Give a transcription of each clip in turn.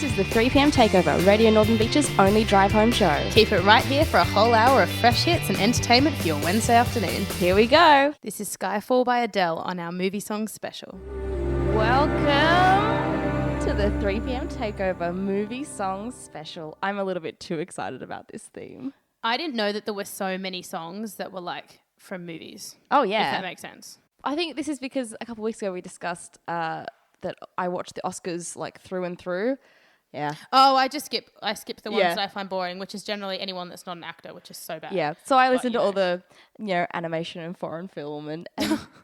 This is the 3pm Takeover, Radio Northern Beach's only drive-home show. Keep it right here for a whole hour of fresh hits and entertainment for your Wednesday afternoon. Here we go. This is Skyfall by Adele on our movie song special. Welcome to the 3pm Takeover movie song special. I'm a little bit too excited about this theme. I didn't know that there were so many songs that were like from movies. Oh, yeah. If that makes sense. I think this is because a couple of weeks ago we discussed that I watched the Oscars like through and through. Yeah. Oh, I skip the ones that I find boring, which is generally anyone that's not an actor, which is so bad. Yeah. So I listened to all the, animation and foreign film and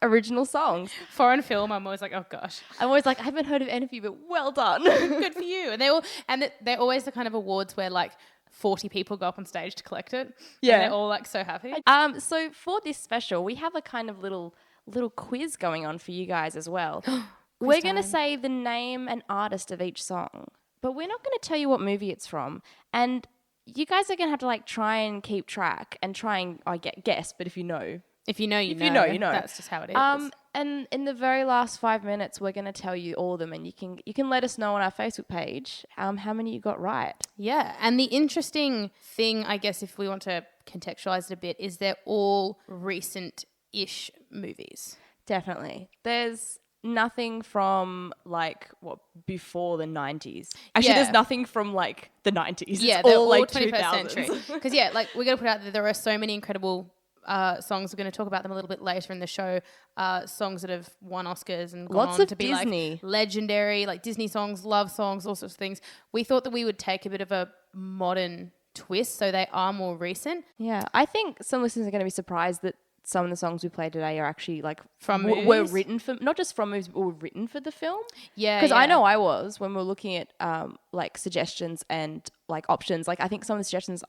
original songs. Foreign film, I'm always like, oh gosh. I'm always like, I haven't heard of any of you, but well done. Good for you. And they're always the kind of awards where like 40 people go up on stage to collect it. Yeah. And they're all like so happy. So for this special, we have a kind of little quiz going on for you guys as well. We're going to say the name and artist of each song, but we're not going to tell you what movie it's from. And you guys are going to have to like try and keep track and try and guess, but if you know. If you know, you know. That's just how it is. And in the very last 5 minutes, we're going to tell you all of them, and you can let us know on our Facebook page how many you got right. Yeah, and the interesting thing, I guess, if we want to contextualize it a bit, is they're all recent-ish movies. Definitely. There's nothing from before the 90s. Actually, there's nothing from like the 90s. Yeah, it's they're all like 21st 2000s. century. Because we're going to put out that there are so many incredible songs. We're going to talk about them a little bit later in the show. Songs that have won Oscars and gone Lots on of to be Disney. like legendary, like Disney songs, love songs, all sorts of things. We thought that we would take a bit of a modern twist, so they are more recent. Yeah, I think some listeners are going to be surprised that some of the songs we play today are actually like from movies? Were written for, not just from movies, but were written for the film. Yeah, because I know I was when we were looking at like suggestions and like options. Like I think some of the suggestions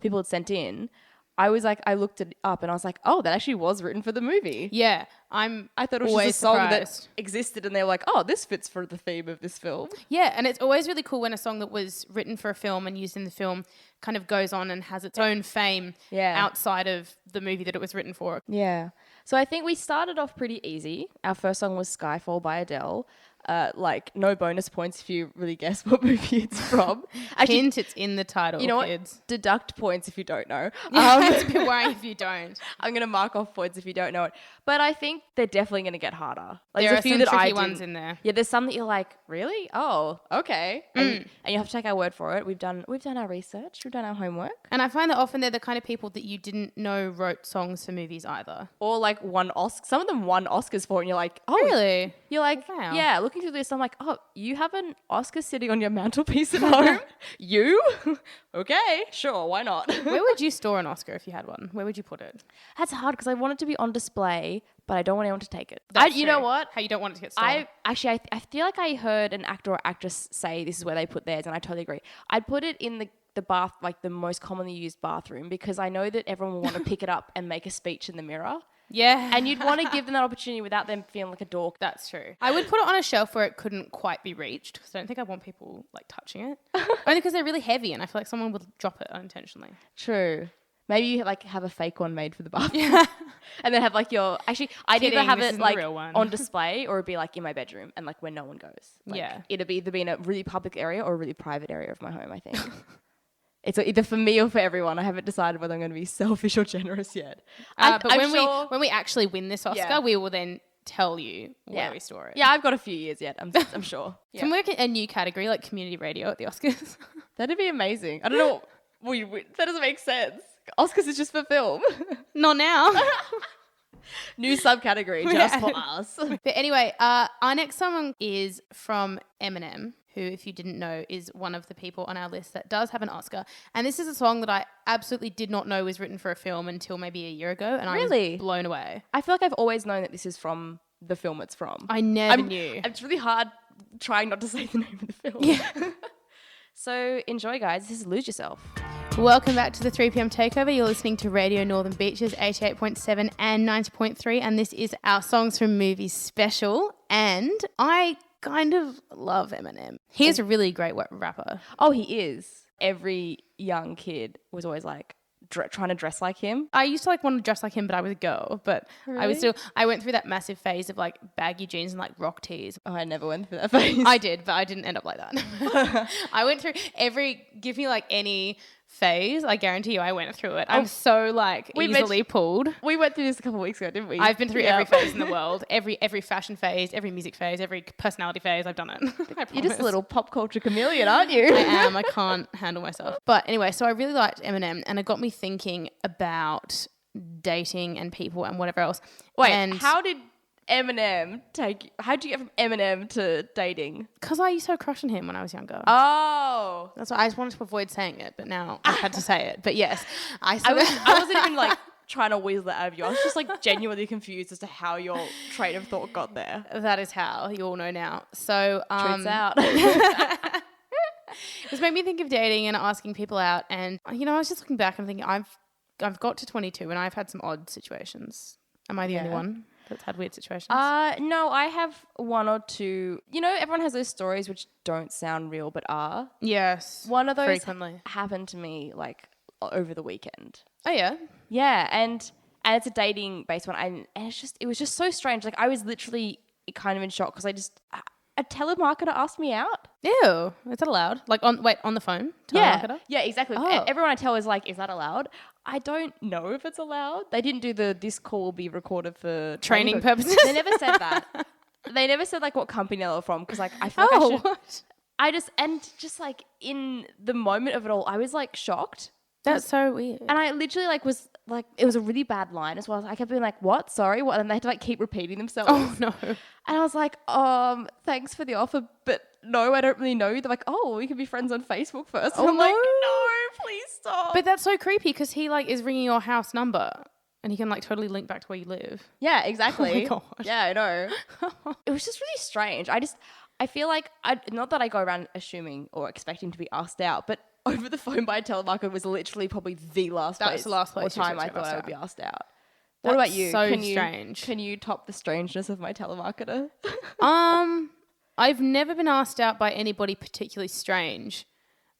people had sent in, I looked it up and I was like, oh, that actually was written for the movie. Yeah, I thought it was just a song that existed and they were like, oh, this fits for the theme of this film. Yeah, and it's always really cool when a song that was written for a film and used in the film kind of goes on and has its own fame outside of the movie that it was written for. Yeah. So I think we started off pretty easy. Our first song was Skyfall by Adele. No bonus points if you really guess what movie it's from. Actually, hint, it's in the title, you know kids. What? Deduct points if you don't know. It's a bit worrying if you don't. I'm going to mark off points if you don't know it. But I think they're definitely going to get harder. Like, there are a few tricky ones in there. Yeah, there's some that you're like, really? Oh, okay. And you have to take our word for it. We've done our research. We've done our homework. And I find that often they're the kind of people that you didn't know wrote songs for movies either. Or like won Oscars. Some of them won Oscars for it and you're like, oh. Really? You're like, wow. Yeah, looking through this, I'm like, oh, you have an Oscar sitting on your mantelpiece at home? You? Okay, sure, why not? Where would you store an Oscar if you had one? Where would you put it? That's hard because I want it to be on display, but I don't want anyone to take it. You know what? How you don't want it to get stolen. I feel like I heard an actor or actress say this is where they put theirs, and I totally agree. I'd put it in the bath, like the most commonly used bathroom, because I know that everyone will want to pick it up and make a speech in the mirror. Yeah. And you'd want to give them that opportunity without them feeling like a dork. That's true. I would put it on a shelf where it couldn't quite be reached because I don't think I want people like touching it. Only because they're really heavy and I feel like someone would drop it unintentionally. True. Maybe you like have a fake one made for the bathroom. Yeah. And then have like I'd either have it like on display or it'd be like in my bedroom and like where no one goes. Like, it'd be either be in a really public area or a really private area of my home, I think. It's either for me or for everyone. I haven't decided whether I'm going to be selfish or generous yet. But when we actually win this Oscar, we will then tell you where we store it. Yeah, I've got a few years yet. I'm sure. Yeah. Can we work a new category like community radio at the Oscars? That'd be amazing. I don't know. That doesn't make sense. Oscars is just for film. Not now. New subcategory just for us. But anyway, our next song is from Eminem, who, if you didn't know, is one of the people on our list that does have an Oscar. And this is a song that I absolutely did not know was written for a film until maybe a year ago. And I was blown away. I feel like I've always known that this is from the film it's from. I never knew. It's really hard trying not to say the name of the film. Yeah. So enjoy, guys. This is Lose Yourself. Welcome back to the 3pm Takeover. You're listening to Radio Northern Beaches 88.7 and 90.3. And this is our Songs from Movies special. And I kind of love Eminem. He is a really great rapper. Oh, he is. Every young kid was always like, trying to dress like him? I used to like want to dress like him, but I was a girl. But Really? I went through that massive phase of like baggy jeans and like rock tees. Oh, I never went through that phase. I did, but I didn't end up like that. I went through give me like any phase, I guarantee you I went through it. I'm so like easily pulled. We went through this a couple of weeks ago, didn't we? I've been through every phase in the world, every fashion phase, every music phase, every personality phase. I've done it. You're just a little pop culture chameleon, aren't you? I am. I can't handle myself. But anyway, so I really liked Eminem, and it got me thinking about dating and people and whatever else. Wait, how did you get from Eminem to dating? Because I used to crush on him when I was younger. Oh. That's why I just wanted to avoid saying it, but now I've had to say it. But yes, I wasn't even like trying to weasel that out of you. I was just like genuinely confused as to how your train of thought got there. That is how. You all know now. So truth's out. This made me think of dating and asking people out, and I was just looking back and thinking I've got to 22 and I've had some odd situations. Am I the only one that's had weird situations? No, I have one or two. Everyone has those stories which don't sound real but are. Yes. One of those frequently happened to me like over the weekend. Oh yeah. Yeah, and it's a dating based one, and it was just so strange. Like I was literally kind of in shock because a telemarketer asked me out. Ew, is that allowed? Like on the phone? Telemarketer? Yeah, exactly. Oh. Everyone I tell is like, is that allowed? I don't know if it's allowed. They didn't do this call will be recorded for training purposes. They never said that. They never said like what company they were from because like I feel like just like in the moment of it all, I was like shocked. That's so weird. And I literally like was like, it was a really bad line as well. I kept being like, what? Sorry, what? And they had to like keep repeating themselves. Oh no. And I was like, thanks for the offer, but no, I don't really know you. They're like, oh, we can be friends on Facebook first. And I'm like, no, please stop. But that's so creepy because he like is ringing your house number and he can like totally link back to where you live. Yeah, exactly. Oh my God. Yeah, I know. It was just really strange. I feel like, not that I go around assuming or expecting to be asked out, but over the phone by a telemarketer was literally probably the last time I thought I would be asked out. What about you? So strange. Can you top the strangeness of my telemarketer? I've never been asked out by anybody particularly strange.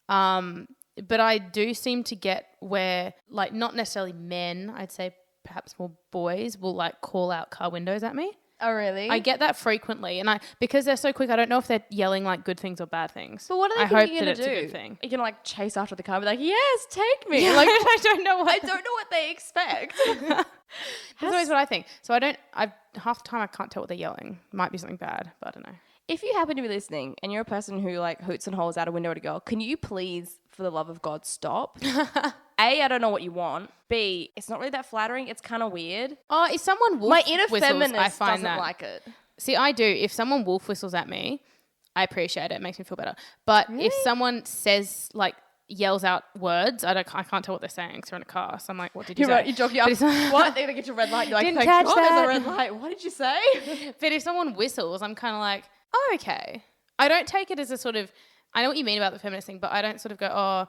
But I do seem to get where, like, not necessarily men, I'd say perhaps more boys will like call out car windows at me. Oh, really? I get that frequently, and because they're so quick, I don't know if they're yelling like good things or bad things. But what are they thinking you're going to do? I hope that it's a good thing. You're going to like chase after the car and be like, yes, take me. Yeah, like, I don't know what they expect. That's always what I think. So half the time I can't tell what they're yelling. Might be something bad, but I don't know. If you happen to be listening and you're a person who like hoots and holes out a window at a girl, can you please, for the love of God, stop? A, I don't know what you want. B, it's not really that flattering. It's kind of weird. Oh, if someone my inner whistles, feminist doesn't like it. See, I do. If someone wolf whistles at me, I appreciate it. It makes me feel better. But if someone says like yells out words, I can't tell what they're saying because they're in a car. So I'm like, what did you say? Right, you're jogging up. What? They're gonna get your red light. You're like, Didn't thank catch God there's that. a red light. What did you say? But if someone whistles, I'm kind of like, oh, okay. I don't take it as a sort of, I know what you mean about the feminist thing, but I don't sort of go, oh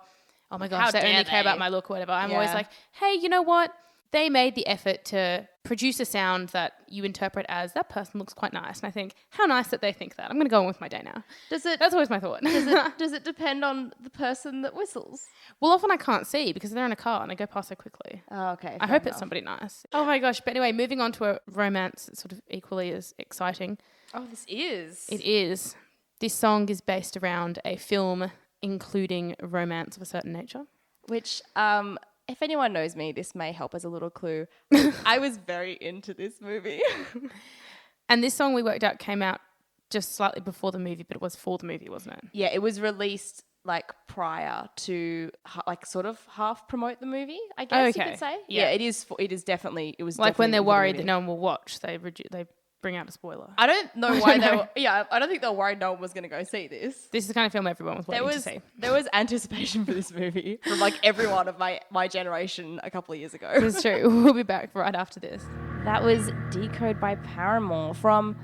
my gosh, they only care about my look or whatever. I'm always like, hey, you know what? They made the effort to produce a sound that you interpret as that person looks quite nice. And I think, how nice that they think that. I'm going to go on with my day now. That's always my thought. Does it depend on the person that whistles? Well, often I can't see because they're in a car and I go past so quickly. Oh, okay. I hope it's somebody nice. Oh my gosh. But anyway, moving on to a romance that's sort of equally as exciting. Oh, this is. It is. This song is based around a film including romance of a certain nature. Which, if anyone knows me, this may help as a little clue. I was very into this movie. And this song we worked out came out just slightly before the movie, but it was for the movie, wasn't it? Yeah, it was released like prior to like sort of half promote the movie, I guess you could say. Yeah, it is definitely, it was like when they're worried that no one will watch, they bring out a spoiler. I don't know why they were, I don't think they were worried no one was going to go see this. This is the kind of film everyone was waiting to see. There was anticipation for this movie from like everyone of my generation a couple of years ago. It's true. We'll be back right after this. That was Decode by Paramore from,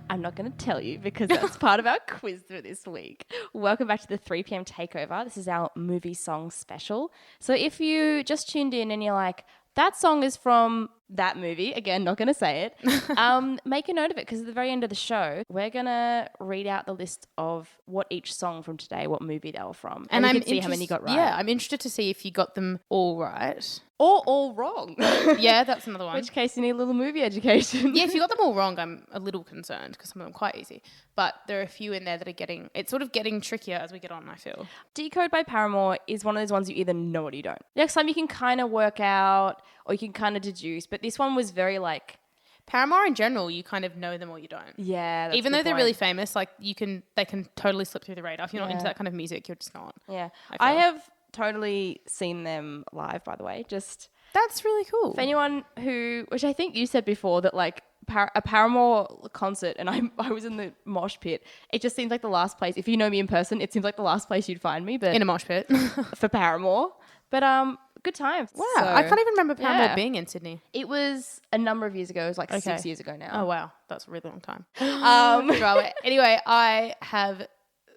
I'm not going to tell you because that's part of our quiz for this week. Welcome back to the 3pm Takeover. This is our movie song special. So if you just tuned in and you're like, that song is from that movie, again, not going to say it, make a note of it because at the very end of the show, we're going to read out the list of what each song from today, what movie they were from. And you can see how many you got right. Yeah, I'm interested to see if you got them all right. Or all wrong. Yeah, that's another one. In which case you need a little movie education. Yeah, if you got them all wrong, I'm a little concerned because some of them are quite easy. But there are a few in there that are it's sort of getting trickier as we get on, I feel. Decode by Paramore is one of those ones you either know or you don't. Next time you can kind of work out or you can kind of deduce, but this one was very like... Paramore in general, you kind of know them or you don't. Yeah, that's even though they're really famous, like they can totally slip through the radar. If you're not into that kind of music, you're just not. Yeah. I have totally seen them live, by the way. That's really cool. For anyone which I think you said before, that like a Paramore concert and I was in the mosh pit, it just seems like the last place, if you know me in person, it seems like the last place you'd find me. But in a mosh pit. For Paramore. But good times. Wow. So, I can't even remember Paramore being in Sydney. It was a number of years ago. It was like 6 years ago now. Oh, wow. That's a really long time. Anyway, I have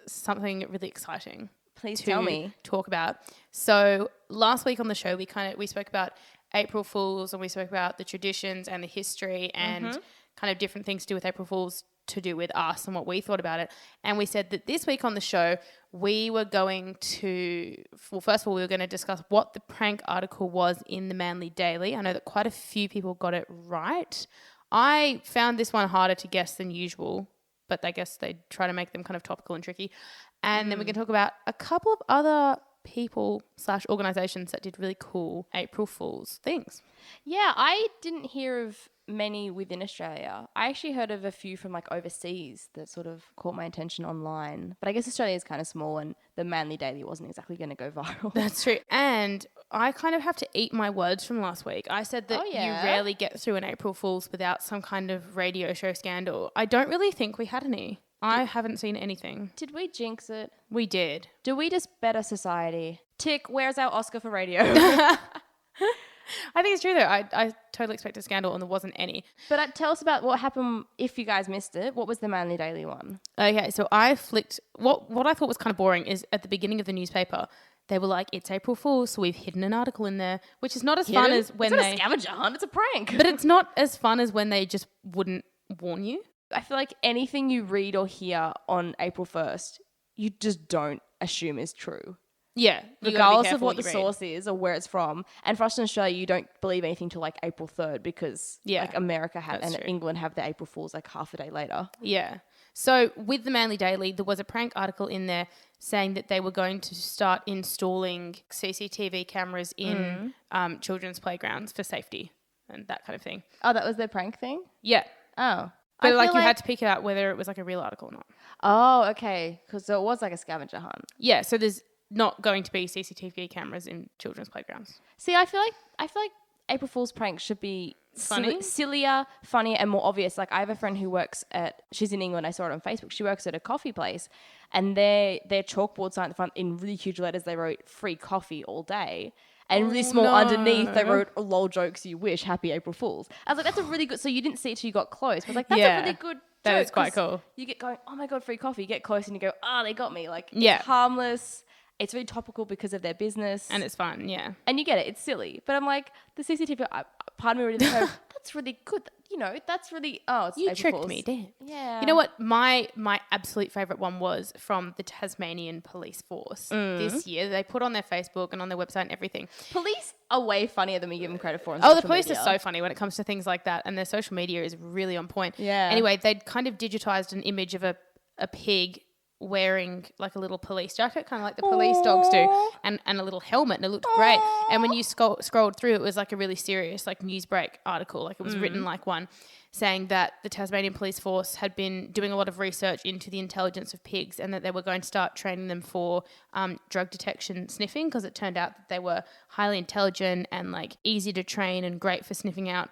something really exciting. Please tell me. Talk about. So last week on the show, we spoke about April Fools and we spoke about the traditions and the history and kind of different things to do with April Fools to do with us and what we thought about it. And we said that this week on the show, we were going to, well, first of all, we were going to discuss what the prank article was in the Manly Daily. I know that quite a few people got it right. I found this one harder to guess than usual, but I guess they try to make them kind of topical and tricky. And then we can talk about a couple of other people / organizations that did really cool April Fool's things. Yeah, I didn't hear of many within Australia. I actually heard of a few from like overseas that sort of caught my attention online. But I guess Australia is kind of small and the Manly Daily wasn't exactly going to go viral. That's true. And I kind of have to eat my words from last week. I said that you rarely get through an April Fool's without some kind of radio show scandal. I don't really think we had any. I haven't seen anything. Did we jinx it? We did. Do we just better society? Tick, where's our Oscar for radio? I think it's true though. I totally expected a scandal and there wasn't any. But tell us about what happened if you guys missed it. What was the Manly Daily one? Okay, so I flicked... What I thought was kind of boring is at the beginning of the newspaper, they were like, it's April Fool's, so we've hidden an article in there, which is not as fun as when it's not a scavenger hunt, it's a prank. But it's not as fun as when they just wouldn't warn you. I feel like anything you read or hear on April 1st, you just don't assume is true. Yeah. Regardless of what the source is or where it's from. And for us in Australia, you don't believe anything till like April 3rd because like America and England have the April Fools like half a day later. Yeah. So with the Manly Daily, there was a prank article in there saying that they were going to start installing CCTV cameras in children's playgrounds for safety and that kind of thing. Oh, that was their prank thing? Yeah. Oh. But like you had to pick out whether it was like a real article or not. Oh, okay. So it was like a scavenger hunt. Yeah. So there's not going to be CCTV cameras in children's playgrounds. See, I feel like April Fool's pranks should be sillier, funnier, and more obvious. Like I have a friend who she's in England. I saw it on Facebook. She works at a coffee place, and their chalkboard sign at the front in really huge letters they wrote "free coffee all day." And really small underneath, they wrote, "Lol jokes you wish, happy April Fools." I was like, that's a really good... So you didn't see it till you got close. But I was like, that's a really good that joke. Is quite cool. You get going, oh my God, free coffee. You get close and you go, they got me. Like, it's harmless. It's really topical because of their business. And it's fun, yeah. And you get it. It's silly. But I'm like, the CCTV, part of me really goes, that's really good. You know, that's really... Oh, it's You April tricked Fools. me, damn. Yeah. You know what? My absolute favourite one was from the Tasmanian Police Force this year. They put on their Facebook and on their website and everything. Police are way funnier than we give them credit for on the police media. are so funny when it comes to things like that, and their social media is really on point. Yeah. Anyway, they'd kind of digitized an image of a pig wearing like a little police jacket, kind of like the police dogs do, and a little helmet, and it looked great. And when you scrolled through, it was like a really serious like Newsbreak article, like it was written like one, saying that the Tasmanian Police Force had been doing a lot of research into the intelligence of pigs and that they were going to start training them for drug detection sniffing, because it turned out that they were highly intelligent and like easy to train and great for sniffing out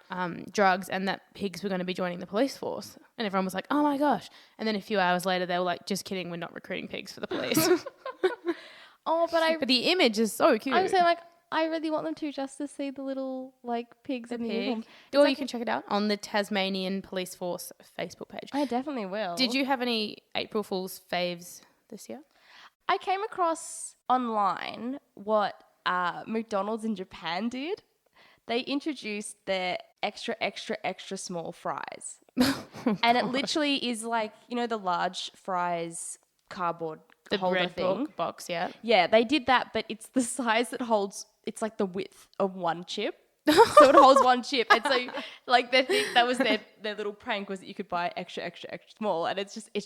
drugs, and that pigs were going to be joining the police force. And everyone was like, oh my gosh. And then a few hours later, they were like, just kidding, we're not recruiting pigs for the police. But the image is so cute. I'm saying like, I really want them to just to see the little like pigs in the uniform. Or you can check it out on the Tasmanian Police Force Facebook page. I definitely will. Did you have any April Fool's faves this year? I came across online what McDonald's in Japan did. they introduced their extra, extra, extra small fries. And it literally is like, you know, the large fries cardboard holder bread thing. box, yeah. Yeah, they did that, but it's the size that holds, it's like the width of one chip. So it holds one chip. And so like that was their little prank, was that you could buy extra, extra, extra small, and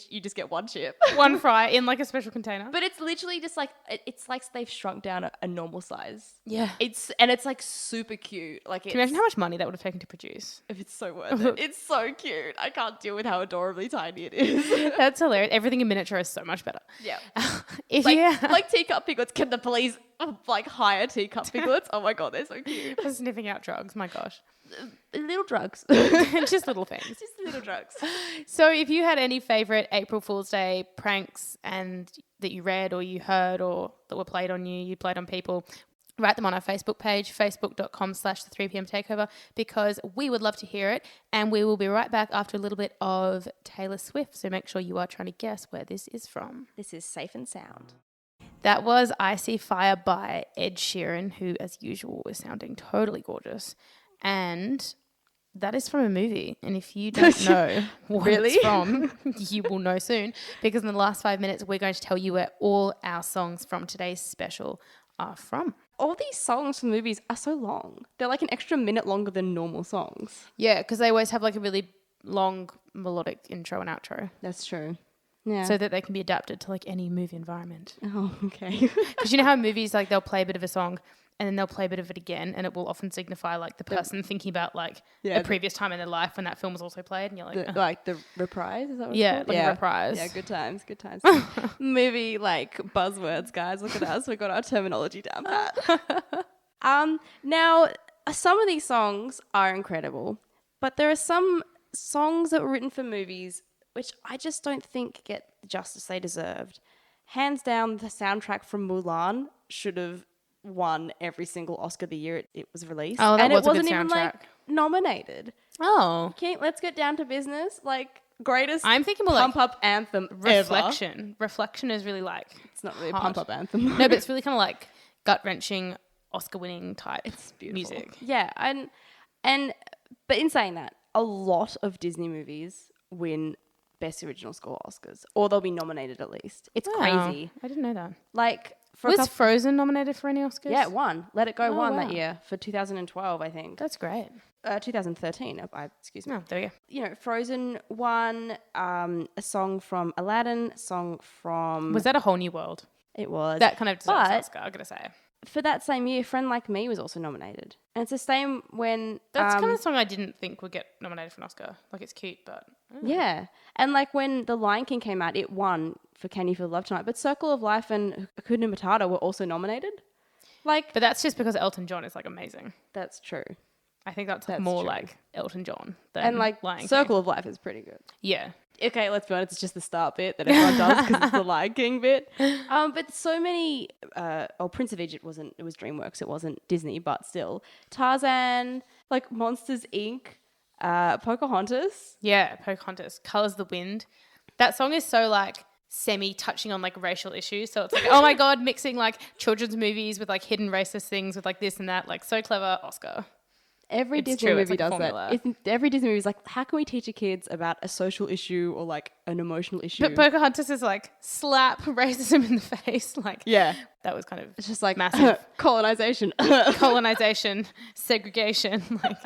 you just get one chip. One fry in like a special container. But it's literally just like, it's like they've shrunk down a normal size. Yeah. It's like super cute. Like, can you imagine how much money that would have taken to produce? If it's so worth it. It's so cute. I can't deal with how adorably tiny it is. That's hilarious. Everything in miniature is so much better. Yeah. If like teacup piglets, can the police like hire teacup piglets? Oh my God, they're so cute. For sniffing out drugs, my gosh. Little drugs. Just little things. Just little drugs. So if you had any favourite April Fool's Day pranks and that you read or you heard or that were played on you played on people, write them on our Facebook page, facebook.com/the3pm Takeover, because we would love to hear it. And we will be right back after a little bit of Taylor Swift. So make sure you are trying to guess where this is from. This is Safe and Sound. That was I See Fire by Ed Sheeran, who, as usual, was sounding totally gorgeous. And that is from a movie. And if you don't know what it's from, you will know soon. Because in the last 5 minutes, we're going to tell you where all our songs from today's special are from. All these songs from movies are so long. They're like an extra minute longer than normal songs. Yeah, because they always have like a really long melodic intro and outro. That's true. Yeah. So that they can be adapted to like any movie environment. Oh, okay. Because you know how in movies, like they'll play a bit of a song and then they'll play a bit of it again, and it will often signify like the person thinking about like a previous time in their life when that film was also played, and you're like, like the reprise, is that what it's called? Like a reprise. Yeah, good times. Movie like buzzwords, guys. Look at us. We got our terminology down pat. Now some of these songs are incredible, but there are some songs that were written for movies which I just don't think get the justice they deserved. Hands down, the soundtrack from Mulan should have won every single Oscar the year it was released. Oh, and was it wasn't a good even like nominated. Oh. Okay, let's get down to business. Like, greatest I'm thinking more pump up anthem Reflection. ever. Reflection is really like It's not really hard. a pump up anthem. No, but it's really kind of like gut wrenching, Oscar winning type music. Yeah, but in saying that, a lot of Disney movies win Best Original Score Oscars, or they'll be nominated at least. It's crazy. I didn't know that. Like, was Frozen nominated for any Oscars? Yeah, it won. Let It Go won that year for 2012, I think. That's great. 2013. Excuse me. Oh, there you go. You know, Frozen won. A song from Aladdin. Song from. Was that A Whole New World? It was. That kind of deserves Oscar, I gotta say. For that same year, Friend Like Me was also nominated. And it's the same when... That's kind of a song I didn't think would get nominated for an Oscar. Like, it's cute, but... Yeah. And like when The Lion King came out, it won for Can You Feel Love Tonight. But Circle of Life and Hakuna Matata were also nominated. Like... But that's just because Elton John is, like, amazing. That's true. I think that's more true. Like Elton John than and like Lion Circle King. of Life is pretty good. Yeah. Okay, let's be honest, it's just the start bit that everyone does because it's the Lion King bit. But so many, Prince of Egypt it was DreamWorks, it wasn't Disney, but still. Tarzan, like Monsters, Inc., Pocahontas. Yeah, Pocahontas, Colours of the Wind. That song is so like semi-touching on like racial issues. So it's like, oh my God, mixing like children's movies with like hidden racist things with like this and that. Like so clever, Oscar. Every Disney movie does that. Every Disney movie is like, how can we teach your kids about a social issue or like an emotional issue? But Pocahontas is like slap racism in the face. Like, yeah, that was kind of it's just like massive colonization, segregation, like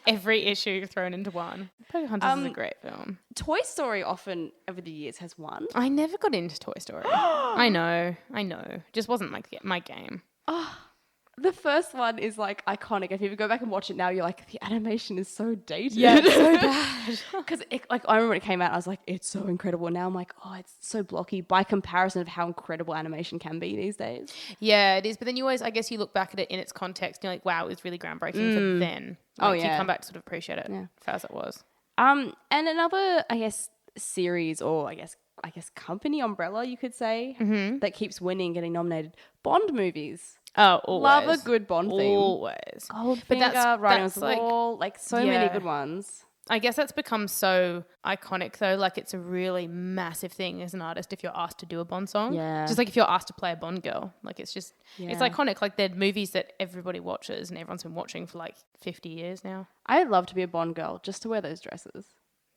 every issue thrown into one. Pocahontas is a great film. Toy Story often over the years has won. I never got into Toy Story. I know. Just wasn't like my game. Oh. The first one is like iconic. If you go back and watch it now, you're like, the animation is so dated. Yeah, it's so bad. Because like I remember when it came out, I was like, it's so incredible. And now I'm like, oh, it's so blocky by comparison of how incredible animation can be these days. Yeah, it is. But then you always, I guess, you look back at it in its context. And you're like, wow, it was really groundbreaking for then. Like, you come back to sort of appreciate it for as it was. And another, I guess, series or I guess company umbrella, you could say, that keeps winning, getting nominated. Bond movies. Oh, always. Love a good Bond theme. Always. Goldfinger, Writing on the Wall, like so many good ones. I guess that's become so iconic though. Like it's a really massive thing as an artist if you're asked to do a Bond song. Yeah. Just like if you're asked to play a Bond girl. Like it's just, it's iconic. Like they're movies that everybody watches and everyone's been watching for like 50 years now. I'd love to be a Bond girl just to wear those dresses.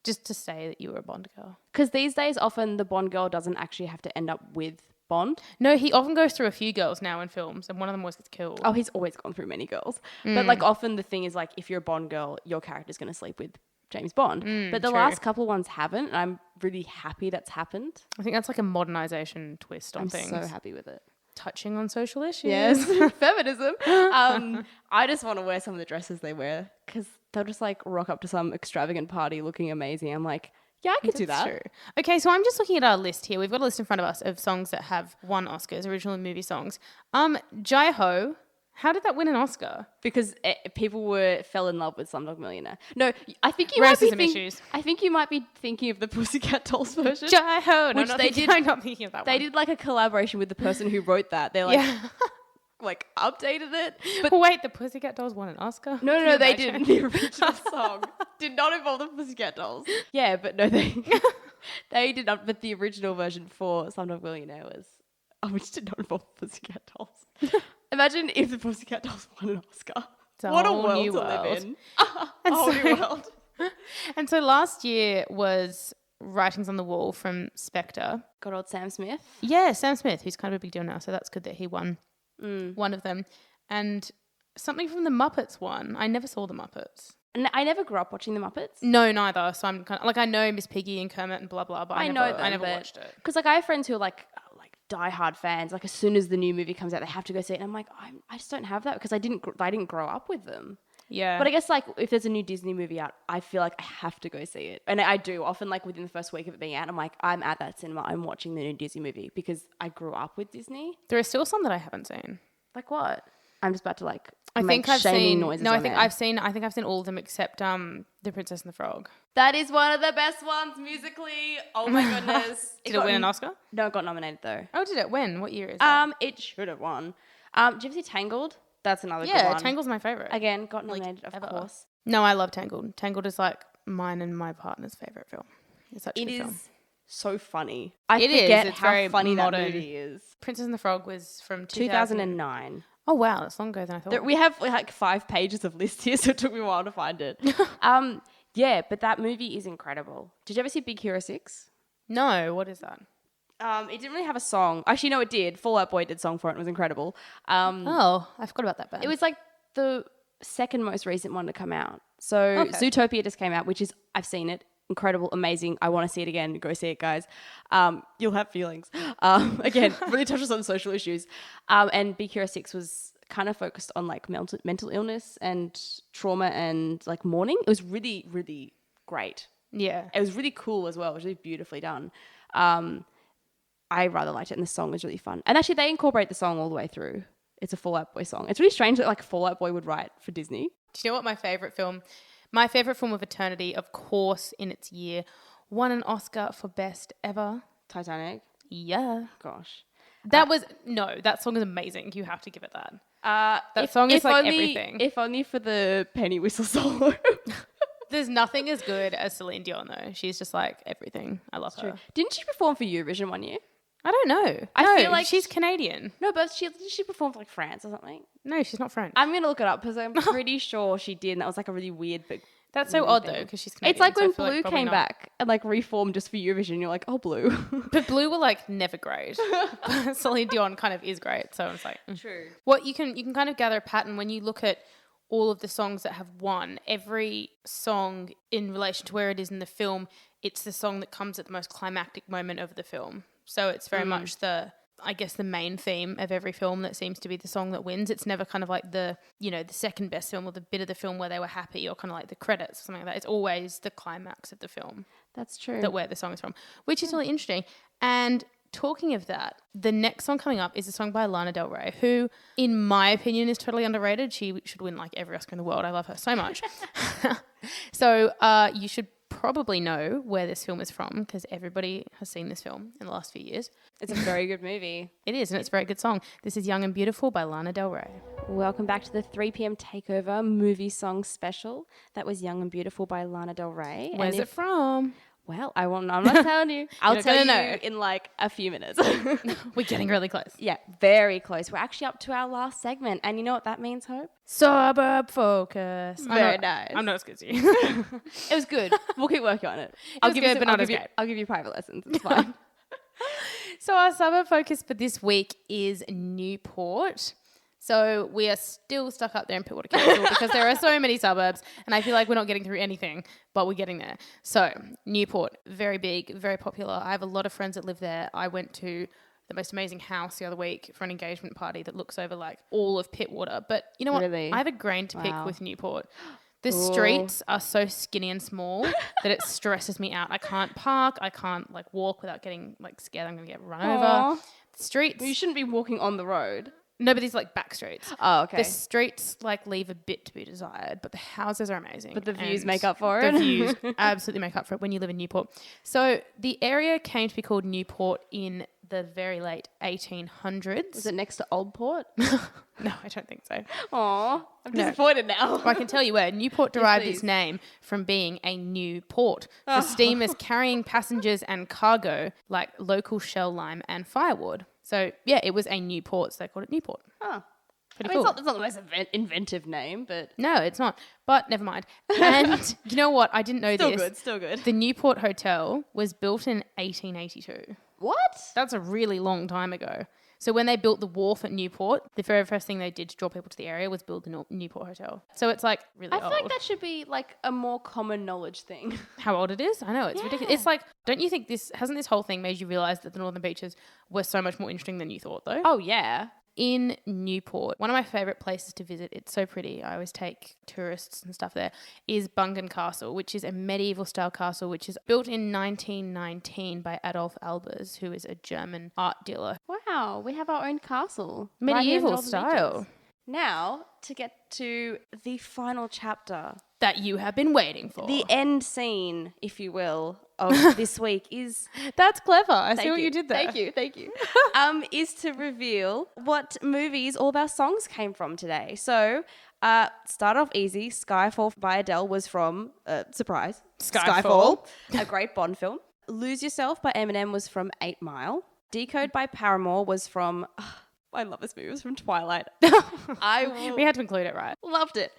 Just to say that you were a Bond girl. Because these days often the Bond girl doesn't actually have to end up with Bond. No, he often goes through a few girls now in films and one of them always gets killed. Oh, he's always gone through many girls. But like often the thing is like if you're a Bond girl, your character's going to sleep with James Bond. But the last couple ones haven't, and I'm really happy that's happened. I think that's like a modernization twist on things. I'm so happy with it. Touching on social issues. Yes, feminism. I just want to wear some of the dresses they wear because they'll just like rock up to some extravagant party looking amazing. I'm like, yeah, I could do that. True. Okay, so I'm just looking at our list here. We've got a list in front of us of songs that have won Oscars, original movie songs. Jai Ho, how did that win an Oscar? Because people fell in love with Slumdog Millionaire. No, I think you issues. I think you might be thinking of the Pussycat Dolls version. Jai Ho, which I'm not thinking of that one. They did like a collaboration with the person who wrote that. They're like, like updated it. But wait, the Pussycat Dolls won an Oscar? No, they didn't. The original song did not involve the Pussycat Dolls. Yeah, but no, they did not. But the original version for Slumdog Millionaire was, which did not involve the Pussycat Dolls. Imagine if the Pussycat Dolls won an Oscar. What a world to live in. A whole new world. And so last year was Writings on the Wall from Spectre. Good old Sam Smith. Yeah, Sam Smith, who's kind of a big deal now. So that's good that he won one of them. And something from the Muppets won. I never saw the Muppets. And I never grew up watching the Muppets. No, neither. So I'm kind of like, I know Miss Piggy and Kermit and blah, blah, but I never watched it. Because like I have friends who are like diehard fans. Like as soon as the new movie comes out, they have to go see it. And I'm like, I just don't have that because I didn't grow up with them. Yeah. But I guess like if there's a new Disney movie out, I feel like I have to go see it. And I do often like within the first week of it being out, I'm like, I'm at that cinema. I'm watching the new Disney movie because I grew up with Disney. There are still some that I haven't seen. Like what? I'm just about to like I've shaming noises. No, I think I've seen all of them except The Princess and the Frog. That is one of the best ones musically. Oh my goodness. Did it win an Oscar? No, it got nominated though. Oh, did it? When? What year is it? It should have won. Did you ever see Tangled? That's another good one. Yeah, Tangled's my favourite. Again, got nominated, of course. No, I love Tangled. Tangled is like mine and my partner's favourite film. It's such a good film. It is so funny. I forget how funny that movie is. Princess and the Frog was from 2009. Oh, wow. That's longer than I thought. We have like 5 pages of lists here, so it took me a while to find it. Yeah, but that movie is incredible. Did you ever see Big Hero 6? No. What is that? It didn't really have a song. Actually, no, it did. Fall Out Boy did a song for it. It was incredible. I forgot about that band. It was like the second most recent one to come out. So Zootopia just came out, which is, I've seen it. Incredible, amazing. I want to see it again. Go see it, guys. You'll have feelings. Again, really touches on social issues. And Big Hero 6 was kind of focused on like mental illness and trauma and like mourning. It was really, really great. Yeah. It was really cool as well. It was really beautifully done. I rather liked it, and the song was really fun. And actually, they incorporate the song all the way through. It's a Fall Out Boy song. It's really strange that like Fall Out Boy would write for Disney. Do you know what my favourite film of eternity, of course, in its year, won an Oscar for Best Ever? Titanic? Yeah. Gosh. That song is amazing. You have to give it that. That song is like everything. If only for the penny whistle solo. There's nothing as good as Celine Dion though. She's just like everything. I love her. Didn't she perform for Eurovision one year? I don't know. I feel like she's Canadian. No, but she performed for like France or something. No, she's not French. I'm gonna look it up because I'm pretty sure she did. And that was like a really weird. That's so odd though because she's Canadian. It's like when Blue came back and like reformed just for Eurovision. You're like, oh, Blue. But Blue were like never great. Celine Dion kind of is great. So it's like true. What you can kind of gather a pattern when you look at all of the songs that have won. Every song in relation to where it is in the film, it's the song that comes at the most climactic moment of the film. So it's very much the main theme of every film that seems to be the song that wins. It's never kind of like the second best film or the bit of the film where they were happy or kind of like the credits or something like that. It's always the climax of the film. That's true. That where the song is from, which is really interesting. And talking of that, the next song coming up is a song by Lana Del Rey, who, in my opinion, is totally underrated. She should win like every Oscar in the world. I love her so much. So you should probably know where this film is from because everybody has seen this film in the last few years. It's a very good movie. It is, and it's a very good song. This is Young and Beautiful by Lana Del Rey. Welcome back to the 3pm Takeover movie song special. That was Young and Beautiful by Lana Del Rey. Where's it from? Well, I'm not telling you. I'll tell you in like a few minutes. We're getting really close. Yeah, very close. We're actually up to our last segment. And you know what that means, Hope? Suburb focus. Very nice. I'm not as good as you. It was good. We'll keep working on it. I'll give you private lessons. It's fine. So our suburb focus for this week is Newport. So we are still stuck up there in Pittwater Council because there are so many suburbs and I feel like we're not getting through anything, but we're getting there. So Newport, very big, very popular. I have a lot of friends that live there. I went to the most amazing house the other week for an engagement party that looks over like all of Pittwater. But you know what? Really? I have a grain to pick with Newport. The streets are so skinny and small that it stresses me out. I can't park. I can't like walk without getting like scared I'm going to get run over. The streets. Well, you shouldn't be walking on the road. No, but these like back streets. Oh, okay. The streets like leave a bit to be desired, but the houses are amazing. But the views make up for it. The views absolutely make up for it when you live in Newport. So the area came to be called Newport in the very late 1800s. Was it next to Old Port? No, I don't think so. Aw, I'm disappointed now. Well, I can tell you where. Newport derived its name from being a new port for steamers carrying passengers and cargo like local shell lime and firewood. So, yeah, it was a new port, so they called it Newport. Oh. Pretty cool. It's not the most inventive name, but... No, it's not. But never mind. And you know what? I didn't know this. Still good. The Newport Hotel was built in 1882. What? That's a really long time ago. So when they built the wharf at Newport, the very first thing they did to draw people to the area was build the Newport Hotel. So it's like really old. I feel like that should be like a more common knowledge thing. How old it is? I know, it's ridiculous. It's like, don't you think hasn't this whole thing made you realise that the Northern Beaches were so much more interesting than you thought though? Oh yeah. In Newport, one of my favourite places to visit, it's so pretty, I always take tourists and stuff there, is Bungen Castle, which is a medieval style castle which is built in 1919 by Adolf Albers, who is a German art dealer. Wow, we have our own castle. Medieval style. Now, to get to the final chapter. That you have been waiting for. The end scene, if you will, of this week is... That's clever. I see what you did there. Thank you. Is to reveal what movies all of our songs came from today. So, start off easy. Skyfall by Adele was from, surprise, Skyfall, a great Bond film. Lose Yourself by Eminem was from 8 Mile. Decode by Paramore was from... I love this movie. It was from Twilight. We had to include it, right? Loved it.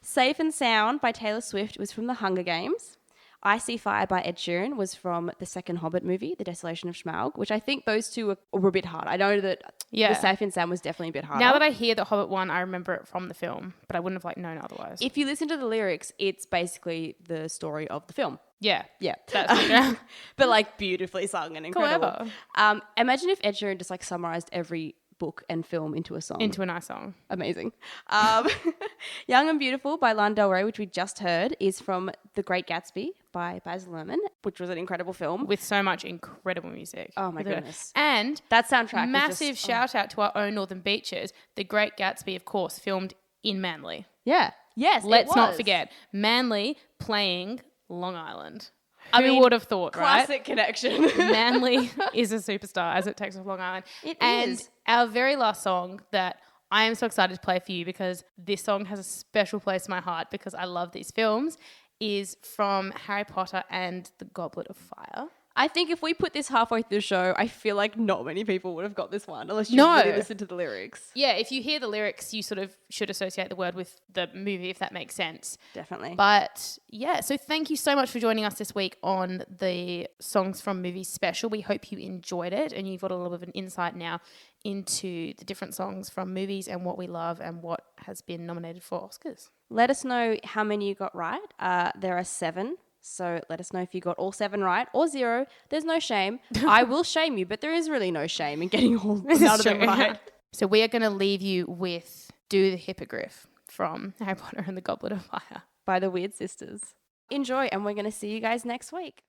Safe and Sound by Taylor Swift was from The Hunger Games. I See Fire by Ed Sheeran was from the second Hobbit movie, The Desolation of Smaug, which I think those two were a bit hard. I know that the Safe and Sound was definitely a bit harder. Now that I hear the Hobbit one, I remember it from the film, but I wouldn't have known otherwise. If you listen to the lyrics, it's basically the story of the film. Yeah. That's but like beautifully sung and incredible. Clever. Imagine if Ed Sheeran just like summarized every book and film into a song. Into a nice song. Amazing. Young and Beautiful by Lana Del Rey, which we just heard, is from The Great Gatsby by Baz Luhrmann, which was an incredible film. With so much incredible music. Oh my goodness. And that soundtrack massive shout out to our own Northern Beaches. The Great Gatsby, of course, filmed in Manly. Yeah. Yes, Let's not forget. Manly playing Long Island. Who would have thought, right? Classic connection. Manly is a superstar as it takes off Long Island. It and is. Our very last song that I am so excited to play for you because this song has a special place in my heart because I love these films is from Harry Potter and the Goblet of Fire. I think if we put this halfway through the show, I feel like not many people would have got this one unless you really listen to the lyrics. Yeah, if you hear the lyrics, you sort of should associate the word with the movie, if that makes sense. Definitely. But yeah, so thank you so much for joining us this week on the Songs from Movies special. We hope you enjoyed it and you've got a little bit of an insight now into the different songs from movies and what we love and what has been nominated for Oscars. Let us know how many you got right. There are 7. So let us know if you got all 7 right or 0. There's no shame. I will shame you, but there is really no shame in getting none of them right. So we are going to leave you with Do the Hippogriff from Harry Potter and the Goblet of Fire by the Weird Sisters. Enjoy, and we're going to see you guys next week.